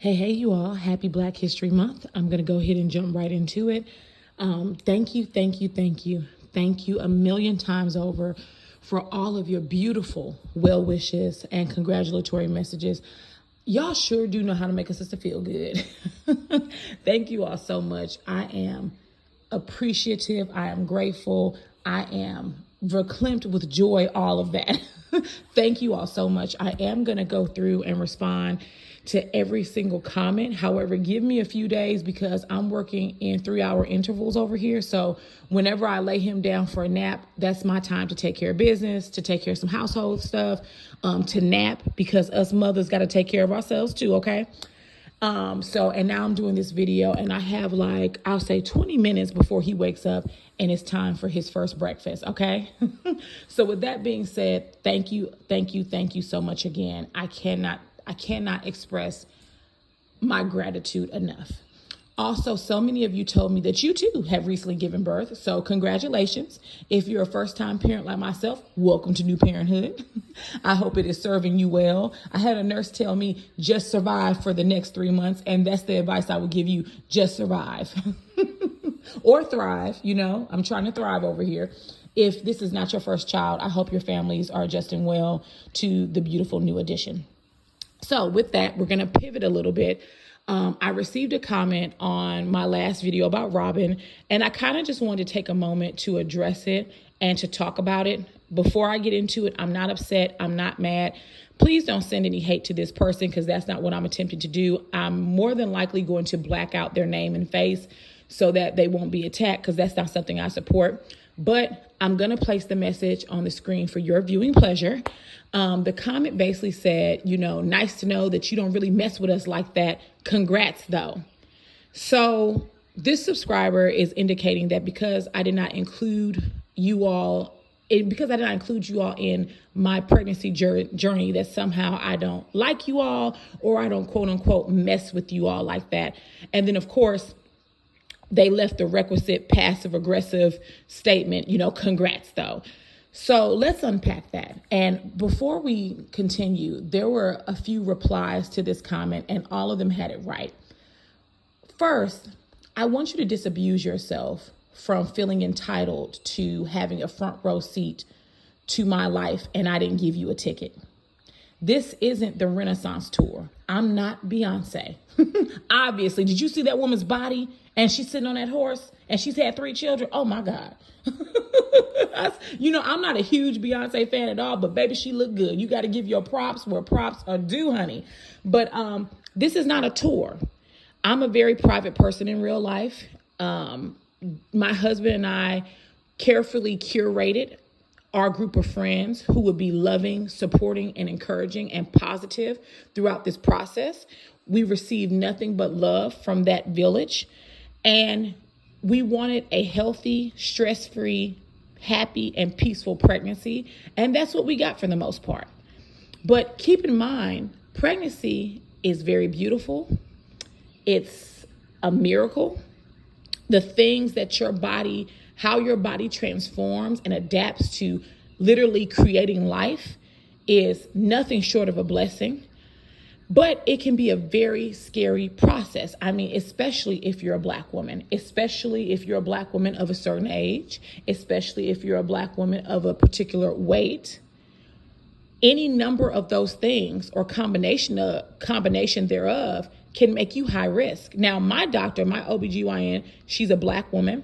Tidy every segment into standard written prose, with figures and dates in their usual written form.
Hey, you all. Happy Black History Month. I'm going to go ahead and jump right into it. Thank you. Thank you a million times over for all of your beautiful well wishes and congratulatory messages. Y'all sure do know how to make a sister feel good. Thank you all so much. I am appreciative. I am grateful. I am verklempt with joy, all of that. Thank you all so much. I am going to go through and respond to every single comment. However, give me a few days because I'm working in 3-hour intervals over here. So whenever I lay him down for a nap, that's my time to take care of business, to take care of some household stuff, to nap, because us mothers got to take care of ourselves too, okay? And now I'm doing this video and I have I'll say 20 minutes before he wakes up and it's time for his first breakfast. Okay. So with that being said, thank you so much again. I cannot express my gratitude enough. Also, so many of you told me that you too have recently given birth. So congratulations. If you're a first-time parent like myself, welcome to new parenthood. I hope it is serving you well. I had a nurse tell me just survive for the next 3 months. And that's the advice I would give you. Just survive or thrive. You know, I'm trying to thrive over here. If this is not your first child, I hope your families are adjusting well to the beautiful new addition. So with that, we're going to pivot a little bit. I received a comment on my last video about Robin, and I kind of just wanted to take a moment to address it and to talk about it. Before I get into it, I'm not upset. I'm not mad. Please don't send any hate to this person because that's not what I'm attempting to do. I'm more than likely going to black out their name and face so that they won't be attacked because that's not something I support. But I'm going to place the message on the screen for your viewing pleasure. The comment basically said, nice to know that you don't really mess with us like that. Congrats, though. So this subscriber is indicating that because I did not include you all in my pregnancy journey, that somehow I don't like you all or I don't, quote unquote, mess with you all like that. And then, of course, they left the requisite passive aggressive statement, congrats, though. So let's unpack that. And before we continue, there were a few replies to this comment and all of them had it right. First, I want you to disabuse yourself from feeling entitled to having a front row seat to my life and I didn't give you a ticket. This isn't the Renaissance tour. I'm not Beyonce. Obviously, did you see that woman's body? And she's sitting on that horse and she's had 3 children. Oh my God. I'm not a huge Beyonce fan at all, but baby, she looked good. You got to give your props where props are due, honey. But this is not a tour. I'm a very private person in real life. My husband and I carefully curated our group of friends who would be loving, supporting, and encouraging and positive throughout this process. We received nothing but love from that village. And we wanted a healthy, stress-free, happy, and peaceful pregnancy. And that's what we got for the most part. But keep in mind, pregnancy is very beautiful. It's a miracle. The things that how your body transforms and adapts to literally creating life is nothing short of a blessing. But it can be a very scary process. I mean, especially if you're a Black woman, especially if you're a Black woman of a certain age, especially if you're a Black woman of a particular weight. Any number of those things or combination thereof can make you high risk. Now, my doctor, my OBGYN, she's a Black woman.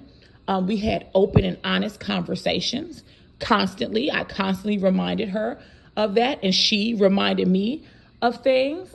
We had open and honest conversations constantly. I constantly reminded her of that, and she reminded me of things.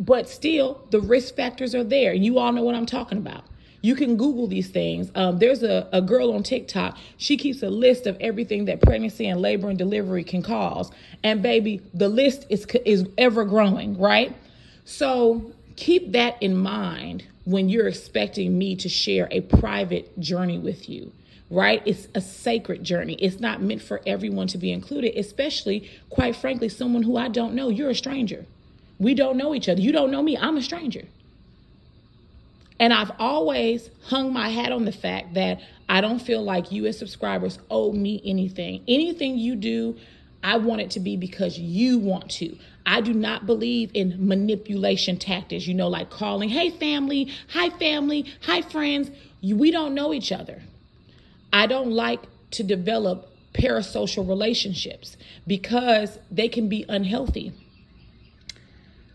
But still, the risk factors are there. You all know what I'm talking about. You can Google these things. There's a girl on TikTok. She keeps a list of everything that pregnancy and labor and delivery can cause. And baby, the list is ever growing, right? So keep that in mind when you're expecting me to share a private journey with you, right? It's a sacred journey. It's not meant for everyone to be included, especially, quite frankly, someone who I don't know. You're a stranger. We don't know each other. You don't know me. I'm a stranger. And I've always hung my hat on the fact that I don't feel like you as subscribers owe me anything. Anything you do, I want it to be because you want to. I do not believe in manipulation tactics, like calling, hey, family, hi, friends. We don't know each other. I don't like to develop parasocial relationships because they can be unhealthy.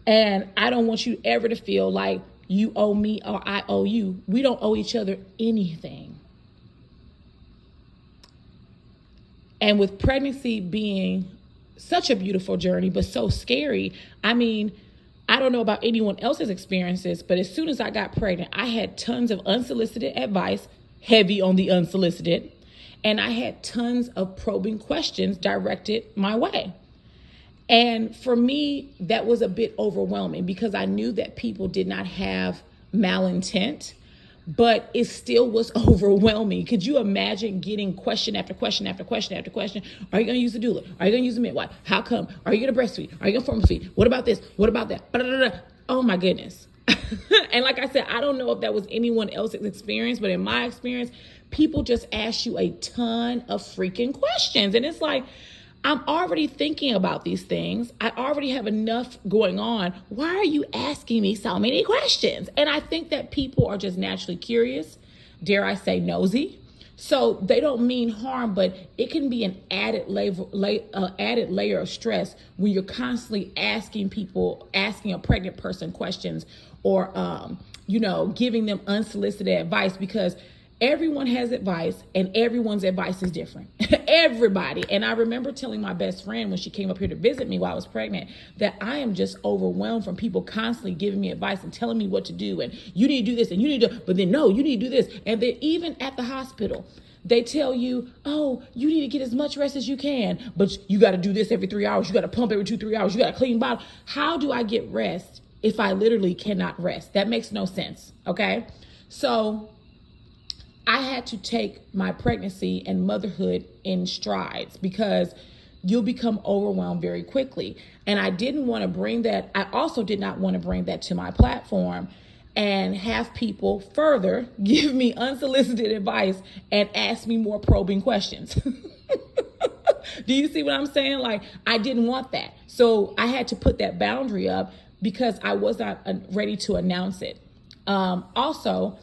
And I don't want you ever to feel like you owe me or I owe you. We don't owe each other anything. And with pregnancy being such a beautiful journey, but so scary, I don't know about anyone else's experiences, but as soon as I got pregnant, I had tons of unsolicited advice, heavy on the unsolicited, and I had tons of probing questions directed my way. And for me, that was a bit overwhelming because I knew that people did not have malintent, but it still was overwhelming. Could you imagine getting question after question after question after question? Are you going to use the doula? Are you going to use the midwife? How come? Are you going to breastfeed? Are you going to formula feed? What about this? What about that? Oh my goodness. And like I said, I don't know if that was anyone else's experience, but in my experience, people just ask you a ton of freaking questions. And it's like, I'm already thinking about these things. I already have enough going on. Why are you asking me so many questions? And I think that people are just naturally curious, dare I say nosy. So they don't mean harm, but it can be an added layer of stress when you're constantly asking a pregnant person questions or, giving them unsolicited advice, because everyone has advice and everyone's advice is different. Everybody. And I remember telling my best friend when she came up here to visit me while I was pregnant that I am just overwhelmed from people constantly giving me advice and telling me what to do. And you need to do this and you need to, but then no, you need to do this. And then even at the hospital, they tell you, oh, you need to get as much rest as you can, but you got to do this every 3 hours. You got to pump every 2-3 hours. You got to clean bottle. How do I get rest if I literally cannot rest? That makes no sense. Okay. So I had to take my pregnancy and motherhood in strides because you'll become overwhelmed very quickly. And I didn't want to bring that. I also did not want to bring that to my platform and have people further give me unsolicited advice and ask me more probing questions. Do you see what I'm saying? Like, I didn't want that. So I had to put that boundary up because I was not ready to announce it. Also,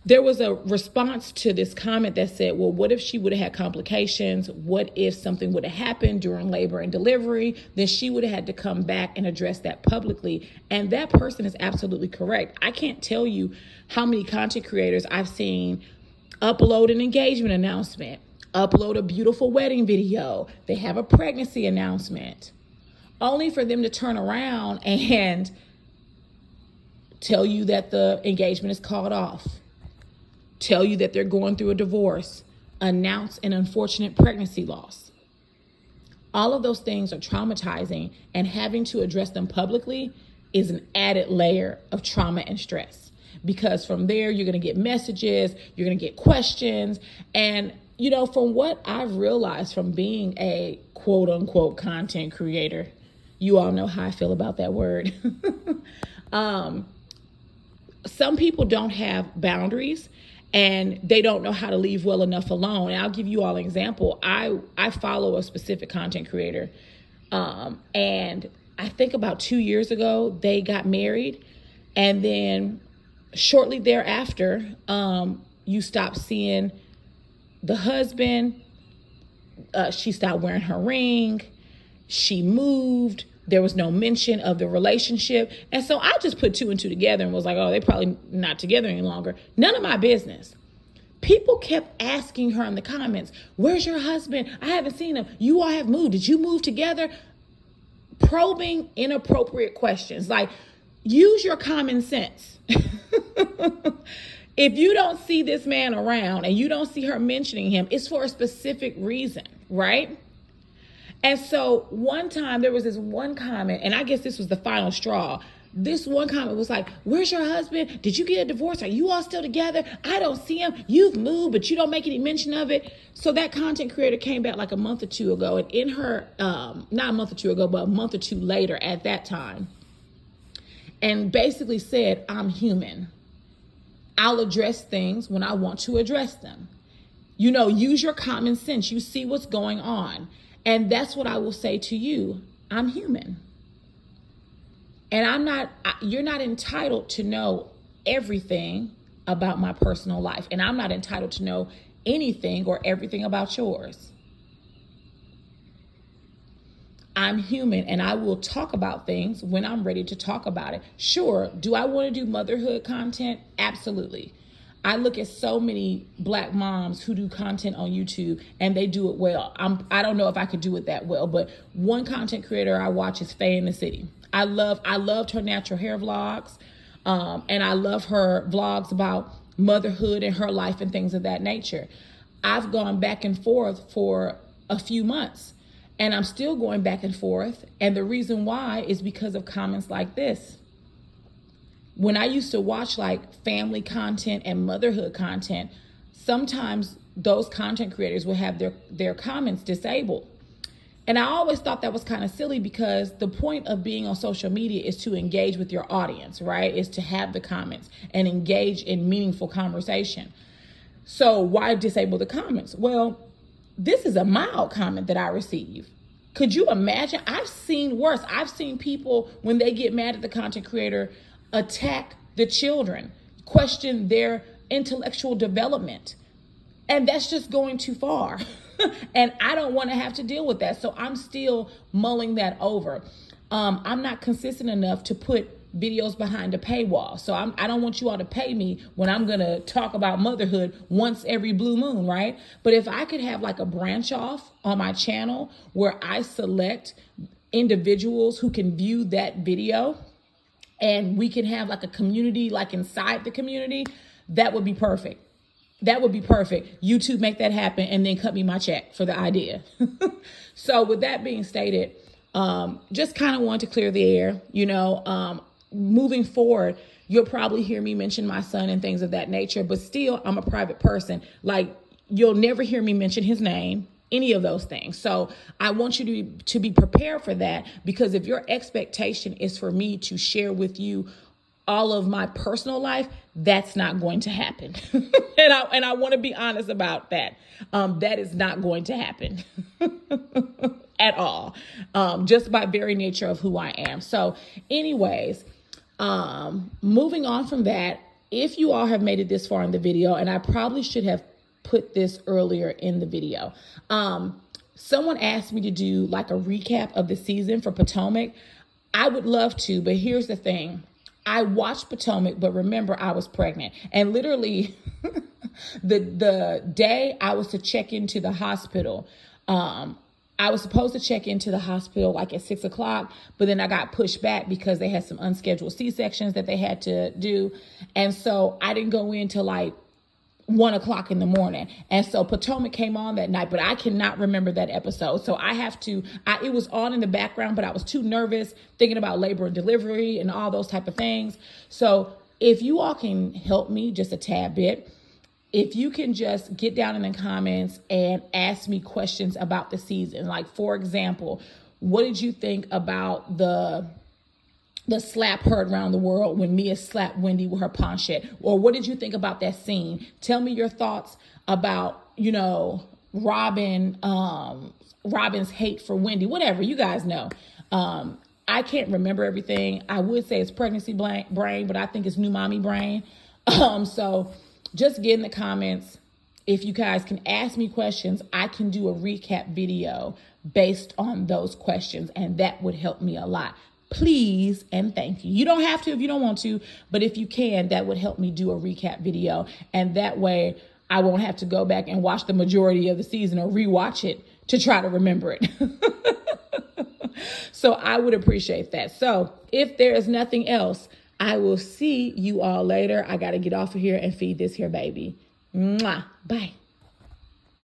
there was a response to this comment that said, well, what if she would have had complications? What if something would have happened during labor and delivery? Then she would have had to come back and address that publicly. And that person is absolutely correct. I can't tell you how many content creators I've seen upload an engagement announcement, upload a beautiful wedding video. They have a pregnancy announcement, only for them to turn around and tell you that the engagement is called off. Tell you that they're going through a divorce, announce an unfortunate pregnancy loss. All of those things are traumatizing, and having to address them publicly is an added layer of trauma and stress, because from there, you're going to get messages, you're going to get questions. And, from what I've realized from being a quote unquote content creator, you all know how I feel about that word. Some people don't have boundaries, and they don't know how to leave well enough alone. And I'll give you all an example. I follow a specific content creator. And I think about 2 years ago, they got married. And then shortly thereafter, you stop seeing the husband. She stopped wearing her ring. She moved. There was no mention of the relationship. And so I just put 2 and 2 together and was like, oh, they probably not together any longer. None of my business. People kept asking her in the comments, where's your husband? I haven't seen him. You all have moved. Did you move together? Probing inappropriate questions. Like, use your common sense. If you don't see this man around and you don't see her mentioning him, it's for a specific reason, right? And so one time there was this one comment, and I guess this was the final straw. This one comment was like, where's your husband? Did you get a divorce? Are you all still together? I don't see him. You've moved, but you don't make any mention of it. So that content creator came back like a month or two ago, and in her, not a month or two ago, but a month or two later at that time, and basically said, I'm human. I'll address things when I want to address them. Use your common sense. You see what's going on. And that's what I will say to you. I'm human. And you're not entitled to know everything about my personal life. And I'm not entitled to know anything or everything about yours. I'm human, and I will talk about things when I'm ready to talk about it. Sure, do I want to do motherhood content? Absolutely. I look at so many Black moms who do content on YouTube and they do it well. I don't know if I could do it that well, but one content creator I watch is Faye in the City. I loved her natural hair vlogs, and I love her vlogs about motherhood and her life and things of that nature. I've gone back and forth for a few months, and I'm still going back and forth. And the reason why is because of comments like this. When I used to watch like family content and motherhood content, sometimes those content creators would have their comments disabled. And I always thought that was kind of silly, because the point of being on social media is to engage with your audience, right? Is to have the comments and engage in meaningful conversation. So why disable the comments? Well, this is a mild comment that I received. Could you imagine? I've seen worse. I've seen people, when they get mad at the content creator, attack the children, question their intellectual development. And that's just going too far. And I don't want to have to deal with that. So I'm still mulling that over. I'm not consistent enough to put videos behind a paywall. So I don't want you all to pay me when I'm going to talk about motherhood once every blue moon, right? But if I could have like a branch off on my channel where I select individuals who can view that video, and we can have like a community, like inside the community, that would be perfect. That would be perfect. YouTube, make that happen and then cut me my check for the idea. So with that being stated, just kind of want to clear the air, moving forward, you'll probably hear me mention my son and things of that nature, but still I'm a private person. Like, you'll never hear me mention his name, any of those things. So I want you to be prepared for that, because if your expectation is for me to share with you all of my personal life, that's not going to happen. and I want to be honest about that. That is not going to happen at all, just by very nature of who I am. So anyways, moving on from that, if you all have made it this far in the video, and I probably should have put this earlier in the video, someone asked me to do like a recap of the season for Potomac. I would love to, but here's the thing. I watched Potomac, but remember, I was pregnant. And literally the day I was to check into the hospital, I was supposed to check into the hospital like at 6 o'clock, but then I got pushed back because they had some unscheduled C-sections that they had to do. And so I didn't go in till like 1 o'clock in the morning. And so Potomac came on that night, but I cannot remember that episode. So it was on in the background, but I was too nervous thinking about labor and delivery and all those type of things. So if you all can help me just a tad bit, if you can just get down in the comments and ask me questions about the season. Like, for example, what did you think about the slap heard around the world when Mia slapped Wendy with her planchette? Or what did you think about that scene? Tell me your thoughts about, Robin's hate for Wendy, whatever, you guys know. I can't remember everything. I would say it's pregnancy brain, but I think it's new mommy brain. So just get in the comments. If you guys can ask me questions, I can do a recap video based on those questions, and that would help me a lot. Please and thank you. You don't have to if you don't want to, but if you can, that would help me do a recap video. And that way I won't have to go back and watch the majority of the season or rewatch it to try to remember it. So I would appreciate that. So if there is nothing else, I will see you all later. I got to get off of here and feed this here baby. Mwah. Bye.